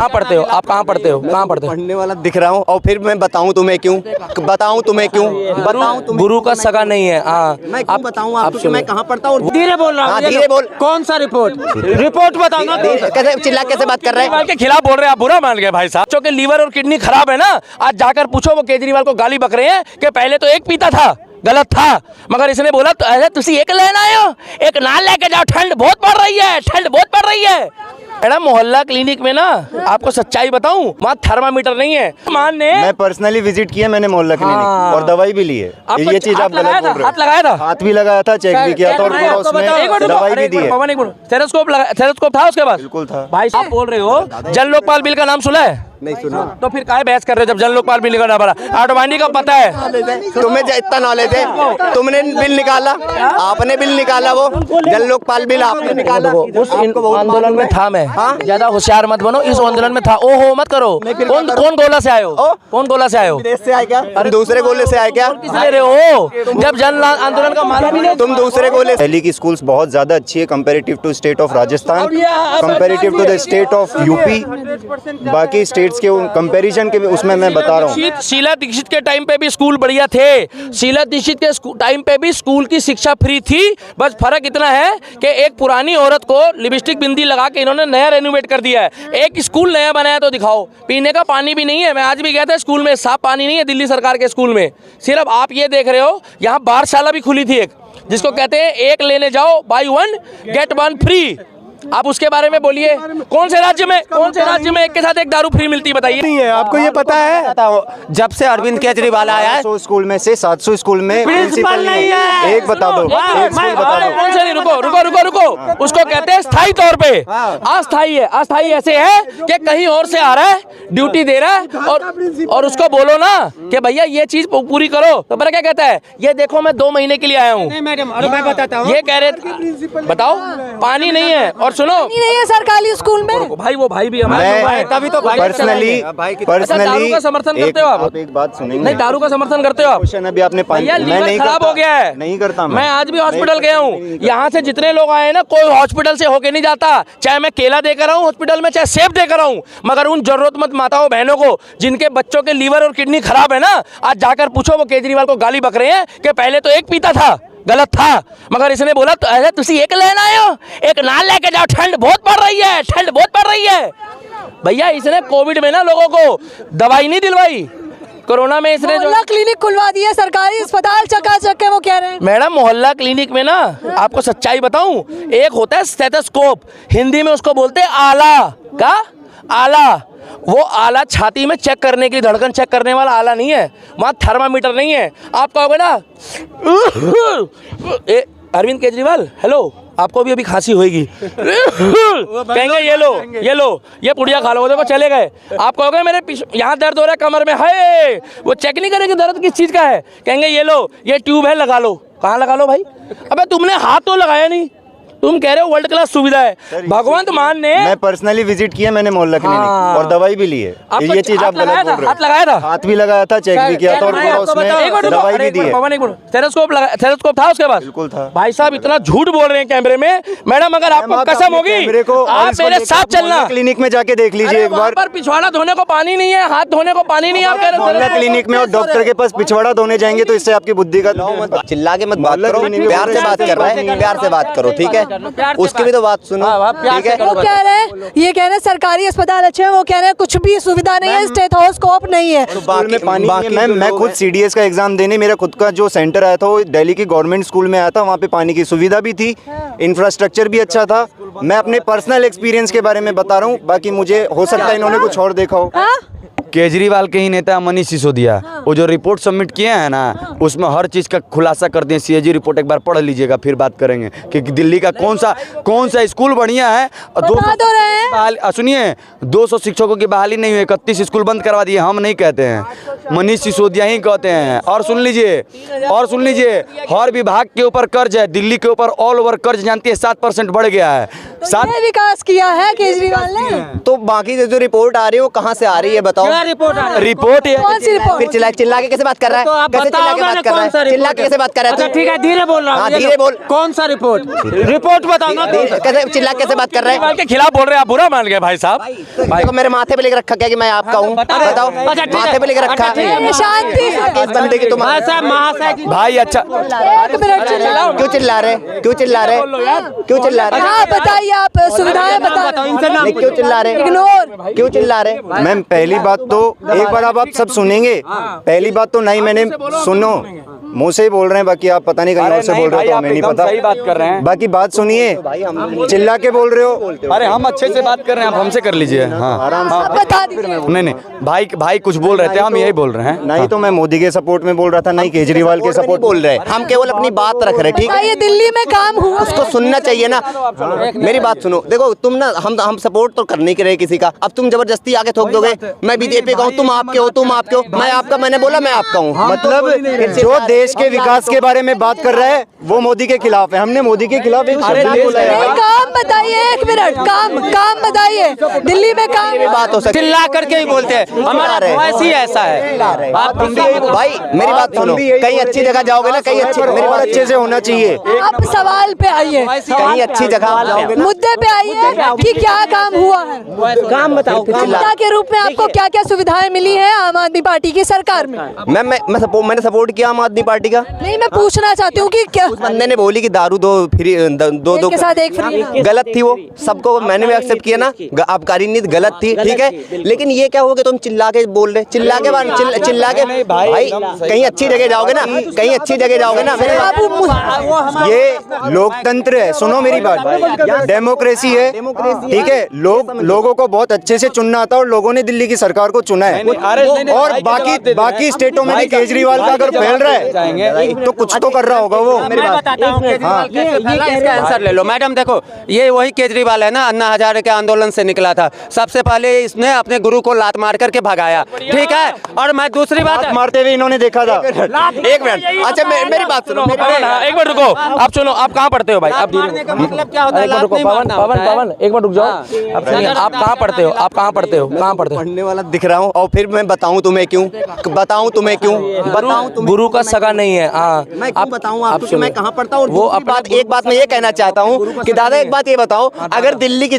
कहाँ पढ़ते हो आप? कहाँ पढ़ते हो? कहाँ पढ़ते हो? पढ़ने वाला दिख रहा हूँ और फिर मैं बताऊँ तुम्हें क्यों? बताऊँ तुम्हें क्यों? बताऊँ तुम्हें? गुरु का सगा नहीं है। हाँ मैं क्यों बताऊँ आपको कि मैं कहाँ पढ़ता हूँ? धीरे बोल रहा हूँ। धीरे बोल। कौन सा रिपोर्ट? रिपोर्ट बताओ ना। कैसे चिल्ला कैसे बात कर रहे हैं? केजरीवाल के खिलाफ बोल रहे हैं आप? बुरा मान गए भाई साहब। बच्चों के लीवर और किडनी खराब है ना, आज जाकर पूछो, वो केजरीवाल को गाली बक रहे हैं कि पहले तो एक पीता था, गलत था, मगर इसने बोला तो अरे तुसी एक लेना आयो, एक ना लेके जाओ, ठंड बहुत पड़ रही है, ठंड बहुत पड़ रही है। मैडम मोहल्ला क्लिनिक में ना आपको सच्चाई बताऊं, वहाँ थर्मामीटर नहीं है। मैं पर्सनली विजिट किया मैंने मोहल्ला क्लिनिक और दवाई भी ली है। ये चीज आप गलत बोल रहे हो। हाथ लगाया था? हाथ भी लगाया था, चेक भी किया था और पूरा उसमें दवाई भी दी है। थेरोस्कोप था उसके पास? बिल्कुल था। भाई आप बोल रहे हो जन लोकपाल बिल का नाम सुना है? नहीं सुना। तो फिर काहे बहस कर रहे हो जब जन लोकपाल बिल का नाम पड़ा? आडवाणी का पता है? तुम्हें इतना नॉलेज है? तुमने बिल निकाला, आपने बिल निकाला, वो जन लोकपाल बिल आपने निकाला। उस आंदोलन में था मैं। ज्यादा होशियार मत बनो, इस आंदोलन में था। ओहो मत करो। कौन गोला से आए हो? कौन गोला से आए हो? विदेश से आए क्या? अरे दूसरे गोले से आए क्या? किस ले रहे हो जब जन आंदोलन का मालूम ही नहीं? तुम दूसरे गोले से। दिल्ली की स्कूल्स बहुत ज्यादा अच्छी है comparative to state of Rajasthan, comparative to the state of UP, बाकी स्टेट्स के कंपैरिजन के उसमें मैं बता रहा हूँ। शीला दीक्षित के टाइम पे भी स्कूल बढ़िया थे। शीला दीक्षित के टाइम पे भी स्कूल की शिक्षा फ्री थी। बस फर्क इतना है कि एक पुरानी औरत को लिपस्टिक बिंदी लगा के इन्होंने नया रेनोवेट कर दिया है। एक स्कूल नया बनाया तो दिखाओ। पीने का पानी भी नहीं है। मैं आज भी गया था स्कूल में, साफ पानी नहीं है दिल्ली सरकार के स्कूल में। सिर्फ आप ये देख रहे हो, यहाँ बारशाला भी खुली थी एक, जिसको कहते हैं एक लेने जाओ by one get one free. आप उसके बारे में बोलिए। कौन से राज्य में एक के साथ एक दारू फ्री मिलती है बताइए? नहीं है, आपको ये पता है? जब से अरविंद केजरीवाल आया है 700 स्कूल में से 700 स्कूल में प्रिंसिपल नहीं है। एक बता दो, एक स्कूल बता दो। कौन से नहीं? रुको। उसको कहते हैं स्थायी तौर पे। अस्थायी है। अस्थायी ऐसे है कि कहीं और से आ रहा है, ड्यूटी दे रहा है, और उसको बोलो ना कि भैया ये चीज पूरी करो, तो पता क्या कहता है? ये देखो मैं 2 महीने के लिए आया हूँ। मैडम और मैं बताता हूँ, ये कह रहे बताओ पानी नहीं है। और सुनो, नहीं है सरकारी स्कूल में। भाई वो भाई भी हमारे तभी तो भाई पर्सनली दारू का समर्थन करते हो आप? एक बात सुनेंगे? नहीं, दारू का समर्थन करते हो आप? क्वेश्चन अभी आपने भैया मैं लीवर नहीं खराब हो गया है। नहीं करता मैं आज भी हॉस्पिटल गया हूँ। यहाँ से जितने लोग आए ना, कोई हॉस्पिटल से होके नहीं जाता। चाहे मैं केला देकर आऊँ हॉस्पिटल में, चाहे सेब देकर आऊँ, मगर उन जरूरतमंद माताओं बहनों को जिनके बच्चों के लीवर और किडनी खराब है ना, आज जाकर पूछो, वो केजरीवाल को गाली बक रहे हैं कि पहले तो एक पीता था, गलत था, मगर इसने बोला तो अरे तुसी एक लेना आयो, एक ना लेके जाओ, ठंड बहुत पड़ रही है, ठंड बहुत पड़ रही है। भैया इसने कोविड में ना लोगों को दवाई नहीं दिलवाई, कोरोना में इसने मोहल्ला क्लिनिक खुलवा दिया, सरकारी अस्पताल चकाचक है, वो कह रहे हैं। मैडम मोहल्ला क्लिनिक में ना आपको सच्चाई बताऊं, एक होता है स्टेथोस्कोप, हिंदी में उसको बोलते हैं आला। का आला? वो आला छाती में चेक करने के लिए, धड़कन चेक करने वाला आला नहीं है, वहाँ थर्मामीटर नहीं है। आप कहोगे ना अरविंद केजरीवाल हेलो, आपको भी अभी खांसी होगी कहेंगे ये लो ये पुड़िया खा लो, देखो चले गए। आप कहोगे मेरे यहाँ दर्द हो रहा है कमर में, है वो चेक नहीं करेंगे दर्द किस चीज़ का है, कहेंगे ये लो ये ट्यूब है लगा लो। कहाँ लगा लो भाई? अबे तुमने हाथ तो लगाया नहीं, तुम कह रहे हो वर्ल्ड क्लास सुविधा है। भगवंत मान ने मैं पर्सनली विजिट किया मैंने मोहल्ला क्लिनिक और दवाई भी ली है। ये चीज आप गलत बोल रहे हो। हाथ लगाया था? हाथ भी लगाया था, चेक भी किया था और पूरा उसमें दवाई भी दी है। थेरोस्कोप था उसके पास? बिल्कुल था। भाई साहब इतना झूठ बोल रहे हैं कैमरे में। मैडम अगर आपको कसम होगी आप मेरे साथ चलना, क्लिनिक में जाके देख लीजिए एक बार। पर पिछवाड़ा धोने को पानी नहीं है, हाथ धोने को पानी नहीं है। आप कह रहे मोहल्ला क्लिनिक में और डॉक्टर के पास पिछवाड़ा धोने जाएंगे तो इससे आपकी बुद्धि का चिल्ला के मत बात करो, प्यार से बात कर रहा है, प्यार से बात करो, ठीक है? उसकी भी तो बात सुनो, ठीक है? वो कह रहे हैं, ये कह रहे हैं सरकारी अस्पताल अच्छे हैं, वो कह रहे हैं कुछ भी सुविधा नहीं है, स्टेथोस्कोप नहीं है। मैं खुद सीडीएस का एग्जाम देने, मेरा खुद का जो सेंटर आया था वो दिल्ली की गवर्नमेंट स्कूल में आया था। वहाँ पे पानी की सुविधा भी थी, इंफ्रास्ट्रक्चर भी अच्छा था। मैं अपने पर्सनल एक्सपीरियंस के बारे में बता रहा हूँ, बाकी मुझे हो सकता है इन्होंने कुछ और देखा हो। केजरीवाल के ही नेता मनीष सिसोदिया, वो जो रिपोर्ट सबमिट किए हैं ना, उसमें हर चीज़ का खुलासा कर दिए। सीएजी रिपोर्ट एक बार पढ़ लीजिएगा, फिर बात करेंगे कि दिल्ली का कौन सा स्कूल बढ़िया है। सुनिए 200 शिक्षकों की बहाली नहीं हुई, 31 स्कूल बंद करवा दिए। हम नहीं कहते हैं, मनीष सिसोदिया ही कहते हैं। और सुन लीजिए हर विभाग के ऊपर कर्ज है, दिल्ली के ऊपर ऑल ओवर कर्ज जानती है 7% बढ़ गया है। विकास किया है केजरीवाल ने। तो बाकी जो रिपोर्ट आ रही है वो कहाँ से आ रही है बताओ? क्या रिपोर्ट आ रिपोर्ट ये कौन सी रिपोर्ट? फिर चिल्ला के कैसे बात कर रहा तो है? आप कैसे चिल्ला के बताओ बात कर रहा है? चिल्ला के कैसे बात कर रहा है? अच्छा ठीक है, धीरे बोल रहा हूँ। हाँ, ये धीरे लो। बोल। कौन सा रिपोर्ट? रिपोर्ट बताओ ना। कैसे चिल्ला कैसे बात कर रहे हैं? के खिलाफ बोल रहे हैं आप, बुरा मान गए भाई साहब। देखो मेरे माथे पे लेके रखा क्या कि मैं आपका हूँ? बताओ अच्छा, ठीक है। माथे पे लेके रखा अच्छा, ठीक है। शांति से इस बंदे की तुम भाई साहब, महाशय जी। भाई अच्छा एक मिनट चिल्लाओ। क्यों चिल्ला रहे? क्यों चिल्ला रहे? क्यों चिल्ला रहे? हाँ बताइए, आप सुविधाएं बताओ, बताओ। इनसे नाम नहीं, क्यों चिल्ला रहे? इग्नोर। क्यों चिल्ला रहे? मैम पहली बात तो एक बार आप सब सुनेंगे। पहली बात तो नहीं मैंने सुनो, मुंह से ही बोल रहे हैं, बाकी आप पता नहीं कहीं और से बोल रहे हो तो हमें नहीं पता। सही बात कर रहे हैं। बाकी बात सुनिए, चिल्ला के बोल रहे हो। अरे हम अच्छे से बात कर रहे हैं, आप हमसे कर लीजिए। हाँ आप बता दीजिए। नहीं भाई कुछ बोल रहे थे, हम यही बोल रहे हैं। नहीं तो मैं मोदी के सपोर्ट में बोल रहा था, नहीं केजरीवाल के सपोर्ट सपोर्ट बोल रहे हैं, हम केवल अपनी बात रख रहे हैं, ठीक है? ये दिल्ली में काम हुआ उसको सुनना चाहिए ना। मेरी बात सुनो, देखो तुम ना, हम सपोर्ट तो कर नहीं रहे किसी का। अब तुम जबरदस्ती आगे थोक दोगे, मैं बीजेपी का हूँ, तुम आपके हो, तुम आपके हो, मैं आपका, मैंने बोला मैं आपका हूँ। मतलब जो देश के विकास के बारे में बात कर रहा है वो मोदी के खिलाफ है। हमने मोदी के खिलाफ एक शब्द नहीं बोला है। काम बताइए, एक मिनट, काम बताइए। दिल्ली में काम बात हो सकती चिल्ला करके ही बोलते हैं, हमारा वॉइस ही ऐसा है। आप भाई मेरी बात सुनो, कहीं अच्छी जगह जाओगे ना, कहीं अच्छी, मेरी और बात अच्छे से होना चाहिए। आप सवाल पे आइए, कहीं अच्छी जगह मुद्दे पे आइए कि क्या काम हुआ है। काम बताओ। जनता के रूप में आपको क्या क्या सुविधाएं मिली है आम आदमी पार्टी की सरकार में? मैंने सपोर्ट किया आम आदमी पार्टी का। नहीं, मैं पूछना चाहती हूँ कि क्या उस बंदे ने बोली कि दारू दो फ्री, दो एक के साथ एक फ्री। गलत थी वो, सबको मैंने भी एक्सेप्ट किया ना, आबकारी नीति गलत थी, ठीक है। लेकिन ये क्या हो गया, तुम चिल्ला के बोल रहे, चिल्ला के भाई कहीं अच्छी जगह जाओगे ना, कहीं अच्छी जगह जाओगे ना। ये लोकतंत्र है, सुनो मेरी बात, डेमोक्रेसी है, ठीक है। लोगों को बहुत अच्छे से चुनना आता है और लोगों ने दिल्ली की सरकार को चुना है। और बाकी स्टेटों में भी केजरीवाल का अगर फैल रहा है तो कुछ तो कर रहा होगा वो। मैं बताता हूँ इसका आंसर ले लो मैडम। देखो ये वही केजरीवाल है ना, अन्ना हजारे के आंदोलन से निकला था। सबसे पहले इसने अपने गुरु को लात मार करके भगाया, ठीक है। और मैं दूसरी बात मारते हुए इन्होंने देखा था। एक मिनट, अच्छा मेरी बात सुनो, एक मिनट रुको, आप सुनो, आप कहाँ पढ़ते हो भाई? आप मतलब क्या होता है? पवन एक मिनट रुक जाओ। आप सुनिए, आप कहाँ पढ़ते हो? आप कहाँ पढ़ते हो? कहाँ पढ़ते हो? पढ़ने वाला दिख रहा हूँ और फिर मैं बताऊँ तुम्हें क्यों? बताऊँ तुम्हें क्यों? बताऊँ तुम्हें? गुरु का सगा नहीं है। हाँ, मैं क्यों बताऊँ आपको कि सुनो। मैं कहाँ पढ़ता हूँ? वो वो बात, एक बात मैं ये कहना चाहता हूँ कि दादा एक बात ये बताओ, अगर दिल्ली की